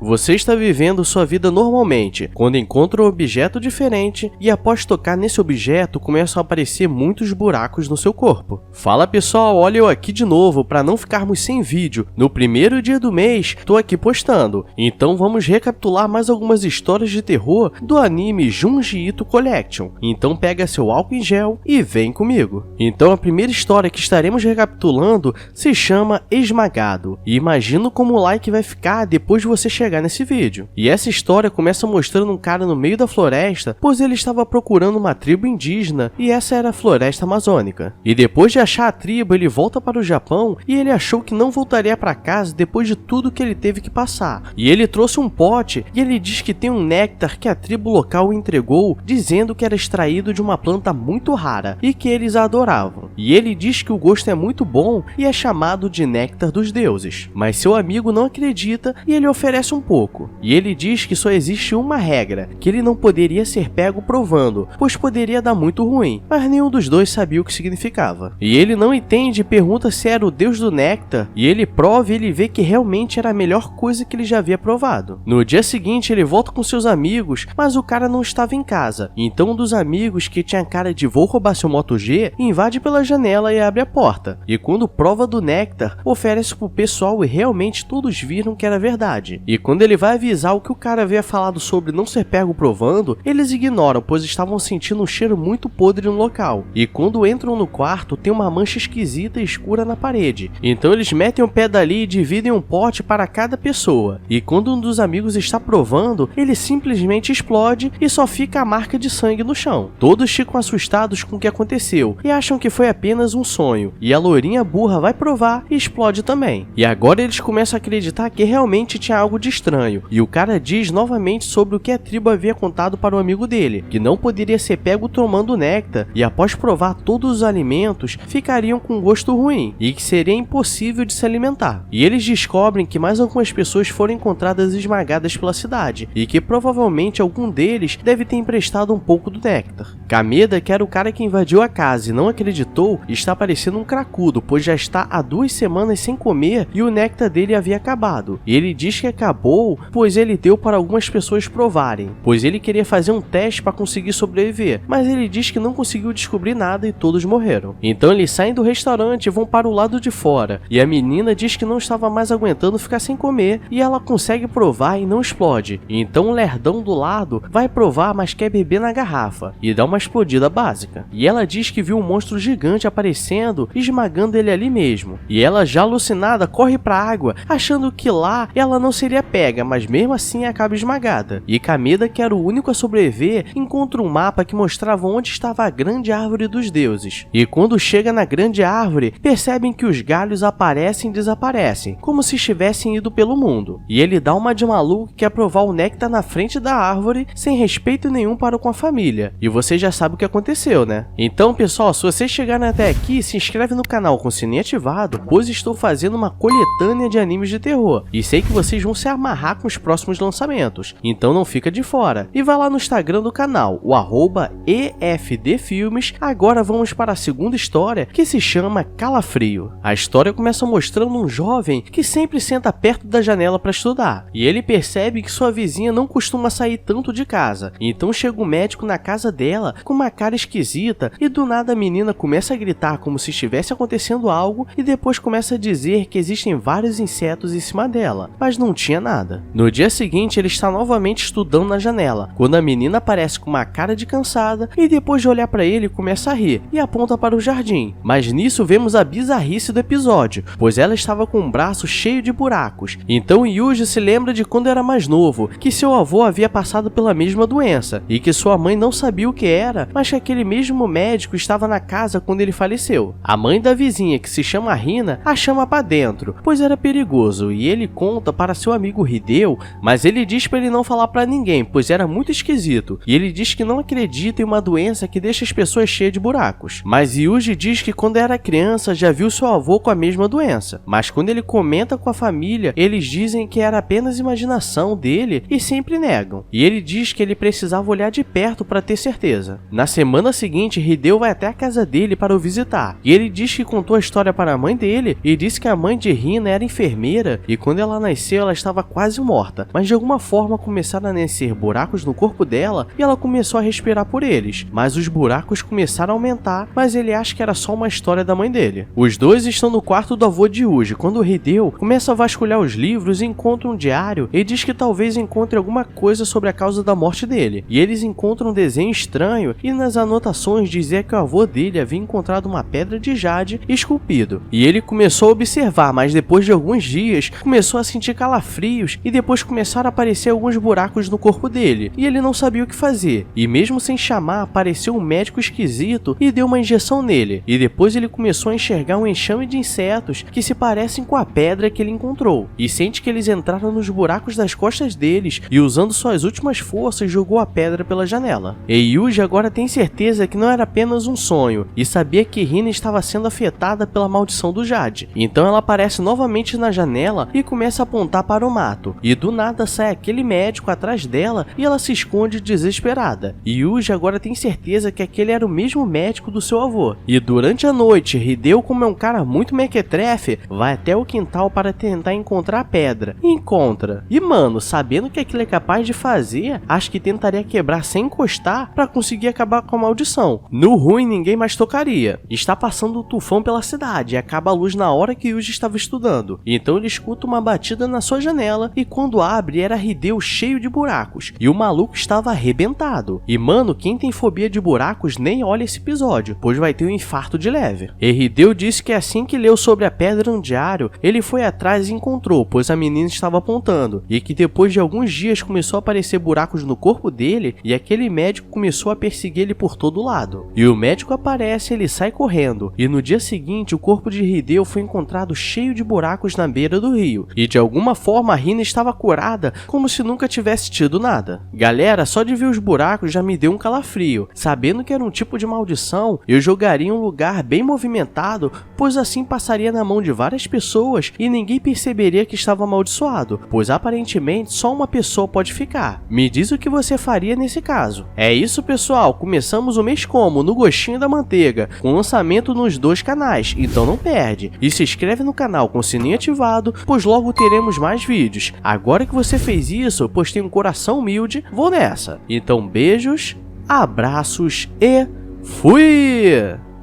Você está vivendo sua vida normalmente, quando encontra um objeto diferente e após tocar nesse objeto começam a aparecer muitos buracos no seu corpo. Fala pessoal, olha eu aqui de novo para não ficarmos sem vídeo. No primeiro dia do mês, tô aqui postando. Então vamos recapitular mais algumas histórias de terror do anime Junji Ito Collection. Então pega seu álcool em gel e vem comigo. Então a primeira história que estaremos recapitulando se chama Esmagado. E imagino como o like vai ficar depois de você chegar nesse vídeo. E essa história começa mostrando um cara no meio da floresta, pois ele estava procurando uma tribo indígena e essa era a floresta amazônica. E depois de achar a tribo, ele volta para o Japão e ele achou que não voltaria para casa depois de tudo que ele teve que passar. E ele trouxe um pote e ele diz que tem um néctar que a tribo local entregou, dizendo que era extraído de uma planta muito rara e que eles a adoravam. E ele diz que o gosto é muito bom e é chamado de néctar dos deuses. Mas seu amigo não acredita e ele oferece um pouco. E ele diz que só existe uma regra, que ele não poderia ser pego provando, pois poderia dar muito ruim, mas nenhum dos dois sabia o que significava. E ele não entende e pergunta se era o deus do néctar, e ele prova e ele vê que realmente era a melhor coisa que ele já havia provado. No dia seguinte ele volta com seus amigos, mas o cara não estava em casa, então um dos amigos que tinha cara de vou roubar seu Moto G, invade pela janela e abre a porta, e quando prova do néctar, oferece pro pessoal e realmente todos viram que era verdade. E quando ele vai avisar o que o cara havia falado sobre não ser pego provando, eles ignoram, pois estavam sentindo um cheiro muito podre no local. E quando entram no quarto, tem uma mancha esquisita e escura na parede. Então eles metem o pé dali e dividem um pote para cada pessoa. E quando um dos amigos está provando, ele simplesmente explode e só fica a marca de sangue no chão. Todos ficam assustados com o que aconteceu e acham que foi apenas um sonho. E a loirinha burra vai provar e explode também. E agora eles começam a acreditar que realmente tinha algo de estranho. E o cara diz novamente sobre o que a tribo havia contado para o amigo dele, que não poderia ser pego tomando néctar e após provar todos os alimentos ficariam com gosto ruim e que seria impossível de se alimentar. E eles descobrem que mais algumas pessoas foram encontradas esmagadas pela cidade e que provavelmente algum deles deve ter emprestado um pouco do néctar. Kameda, que era o cara que invadiu a casa e não acreditou, está parecendo um cracudo, pois já está há 2 semanas sem comer e o néctar dele havia acabado. E ele diz que acabou, pois ele deu para algumas pessoas provarem, pois ele queria fazer um teste para conseguir sobreviver, mas ele diz que não conseguiu descobrir nada e todos morreram. Então eles saem do restaurante e vão para o lado de fora, e a menina diz que não estava mais aguentando ficar sem comer, e ela consegue provar e não explode. Então o lerdão do lado vai provar, mas quer beber na garrafa, e dá uma explodida básica. E ela diz que viu um monstro gigante aparecendo, esmagando ele ali mesmo. E ela, já alucinada, corre para a água, achando que lá ela não seria pega, mas mesmo assim acaba esmagada. E Kameda, que era o único a sobreviver, encontra um mapa que mostrava onde estava a grande árvore dos deuses. E quando chega na grande árvore, percebem que os galhos aparecem e desaparecem, como se estivessem ido pelo mundo. E ele dá uma de maluco que quer provar o néctar na frente da árvore, sem respeito nenhum para com a família. E você já sabe o que aconteceu, né? Então pessoal, se vocês chegaram até aqui, se inscreve no canal com o sininho ativado, pois estou fazendo uma coletânea de animes de terror. E sei que vocês vão se amarrar com os próximos lançamentos, então não fica de fora. E vai lá no Instagram do canal, o @EFDFilmes. Agora vamos para a segunda história, que se chama Calafrio. A história começa mostrando um jovem que sempre senta perto da janela para estudar, e ele percebe que sua vizinha não costuma sair tanto de casa. Então chega um médico na casa dela com uma cara esquisita e do nada a menina começa a gritar como se estivesse acontecendo algo e depois começa a dizer que existem vários insetos em cima dela, mas não tinha nada. No dia seguinte ele está novamente estudando na janela, quando a menina aparece com uma cara de cansada e depois de olhar para ele começa a rir e aponta para o jardim. Mas nisso vemos a bizarrice do episódio, pois ela estava com um braço cheio de buracos. Então Yuji se lembra de quando era mais novo, que seu avô havia passado pela mesma doença e que sua mãe não sabia o que era, mas que aquele mesmo médico estava na casa quando ele faleceu. A mãe da vizinha, que se chama Rina, a chama para dentro, pois era perigoso, e ele conta para seu amigo Hideo, mas ele diz para ele não falar para ninguém, pois era muito esquisito, e ele diz que não acredita em uma doença que deixa as pessoas cheias de buracos. Mas Yuji diz que quando era criança já viu seu avô com a mesma doença, mas quando ele comenta com a família, eles dizem que era apenas imaginação dele e sempre negam. E ele diz que ele precisava olhar de perto para ter certeza. Na semana seguinte, Hideo vai até a casa dele para o visitar, e ele diz que contou a história para a mãe dele e disse que a mãe de Rina era enfermeira e quando ela nasceu ela estava quase morta, mas de alguma forma começaram a nascer buracos no corpo dela e ela começou a respirar por eles, mas os buracos começaram a aumentar, mas ele acha que era só uma história da mãe dele. Os dois estão no quarto do avô de Yuji quando o Hideo começa a vasculhar os livros e encontra um diário e diz que talvez encontre alguma coisa sobre a causa da morte dele, e eles encontram um desenho estranho e nas anotações dizia que o avô dele havia encontrado uma pedra de jade esculpido, e ele começou a observar, mas depois de alguns dias começou a sentir calafrios e depois começaram a aparecer alguns buracos no corpo dele, e ele não sabia o que fazer, e mesmo sem chamar apareceu um médico esquisito e deu uma injeção nele, e depois ele começou a enxergar um enxame de insetos que se parecem com a pedra que ele encontrou, e sente que eles entraram nos buracos das costas deles e usando suas últimas forças jogou a pedra pela janela. E Yuji agora tem certeza que não era apenas um sonho e sabia que Hina estava sendo afetada pela maldição do Jade, então ela aparece novamente na janela e começa a apontar para o mato, e do nada sai aquele médico atrás dela e ela se esconde desesperada, e Yuji agora tem certeza que aquele era o mesmo médico do seu avô, e durante a noite Hideo, como é um cara muito mequetrefe, vai até o quintal para tentar encontrar a pedra, e encontra, e mano, sabendo que aquilo é capaz de fazer, acho que tentaria quebrar sem encostar para conseguir acabar com a maldição. No ruim ninguém mais tocaria. Está passando um tufão pela cidade e acaba a luz na hora que Yuji estava estudando, então ele escuta uma batida na sua janela e quando abre era Hideo cheio de buracos, e o maluco estava arrebentado. E mano, quem tem fobia de buracos nem olha esse episódio, pois vai ter um infarto de leve. E Hideo disse que assim que leu sobre a pedra no diário, ele foi atrás e encontrou, pois a menina estava apontando, e que depois de alguns dias começou a aparecer buracos no corpo dele e aquele médico começou a perseguir ele por todo lado. E o médico aparece, ele sai correndo, e no dia seguinte o corpo de Hideo foi encontrado cheio de buracos na beira do rio, e de alguma forma a Hina estava curada como se nunca tivesse tido nada. Galera, só de ver os buracos já me deu um calafrio. Sabendo que era um tipo de maldição, eu jogaria em um lugar bem movimentado, pois assim passaria na mão de várias pessoas e ninguém perceberia que estava amaldiçoado, pois aparentemente só uma pessoa pode ficar. Me diz o que você faria nesse caso. É isso, pessoal, começamos o mês como? No gostinho da manteiga, com lançamento nos dois canais, então não perde. E se inscreve no canal com o sininho ativado, pois logo teremos mais vídeos. Agora que você fez isso, pois tem um coração humilde, vou nessa. Então beijos, abraços e fui!